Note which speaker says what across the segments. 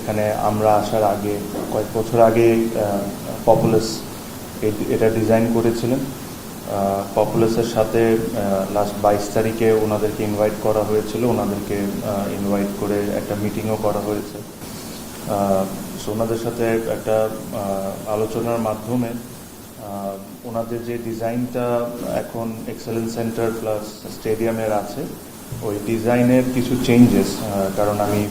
Speaker 1: এখানে আমরা আসার আগে কয়েক বছর আগে পপুলাস এটা ডিজাইন করেছিলেন। পপুলাসের সাথে লাস্ট 22 তারিখে ওনাদেরকে ইনভাইট করা হয়েছিল, ওনাদেরকে ইনভাইট করে একটা মিটিংও করা হয়েছে। সো ওনাদের সাথে একটা আলোচনার মাধ্যমে ওনাদের যে ডিজাইনটা এখন এক্সেলেন্স সেন্টার প্লাস স্টেডিয়ামের আছে, ওই ডিজাইনের কিছু চেঞ্জেস, কারণ আমি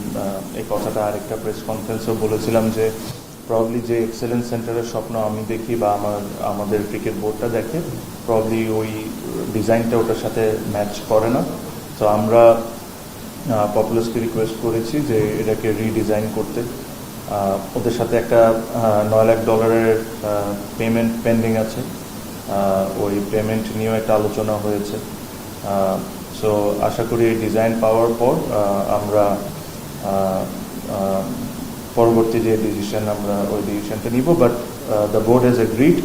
Speaker 1: এই কথাটা আরেকটা প্রেস কনফারেন্সেও বলেছিলাম যে প্রবলি যে এক্সেলেন্স সেন্টারের স্বপ্ন আমি দেখি বা আমাদের ক্রিকেট বোর্ডটা দেখে, প্রবলি ওই ডিজাইনটা ওটার সাথে ম্যাচ করে না। তো আমরা পপুলাসকে রিকোয়েস্ট করেছি যে এটাকে রিডিজাইন করতে। ওদের সাথে একটা $9 লাখ পেমেন্ট পেন্ডিং আছে, ওই পেমেন্ট নিয়েও একটা আলোচনা হয়েছে। সো আশা করি এই ডিজাইন পাওয়ার পর আমরা পরবর্তী যে ডিসিশন আমরা ওই ডিসিশনটা নিব। But the board has agreed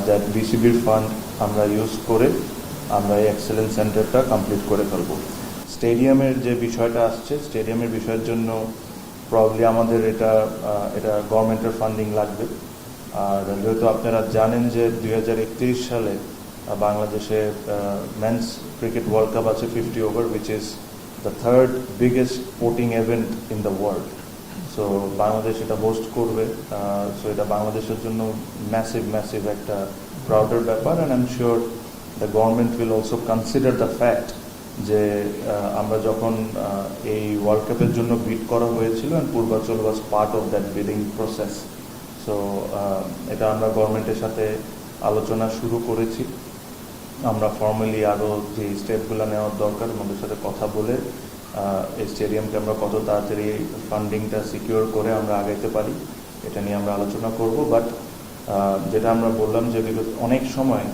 Speaker 1: that বিসিবির ফান্ড আমরা ইউজ করে আমরা এই এক্সেলেন্স সেন্টারটা কমপ্লিট করে ফেলবো। স্টেডিয়ামের যে বিষয়টা আসছে, স্টেডিয়ামের বিষয়ের জন্য প্রবলি আমাদের এটা গভর্নমেন্টের ফান্ডিং লাগবে। আর যেহেতু আপনারা জানেন যে 2031 সালে বাংলাদেশে মেন্স ক্রিকেট ওয়ার্ল্ড কাপ আছে 50 over, which is the third biggest sporting event in the world. So Bangladesh এটা হোস্ট করবে। সো এটা বাংলাদেশের জন্য ম্যাসিভ একটা প্রাউডের ব্যাপার। And I am sure the government will also consider the fact যে আমরা যখন এই ওয়ার্ল্ড কাপের জন্য বিড করা হয়েছিল, and Purbachal was part of that bidding process. So এটা আমরা গভর্নমেন্টের সাথে আলোচনা শুরু করেছি। আমরা ফর্মালি আরও যে স্টেপগুলো নেওয়ার দরকার আমাদের সাথে কথা বলে এই স্টেডিয়ামকে আমরা কত তাড়াতাড়ি ফান্ডিংটা সিকিউর করে আমরা আগাইতে পারি, এটা নিয়ে আমরা আলোচনা করব। বাট যেটা আমরা বললাম যে বিগত অনেক সময়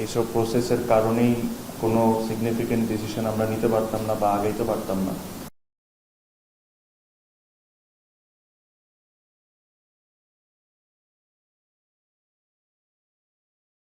Speaker 1: এইসব প্রসেসের কারণেই কোনো সিগনিফিকেন্ট ডিসিশন আমরা নিতে পারতাম না বা আগাইতে পারতাম না।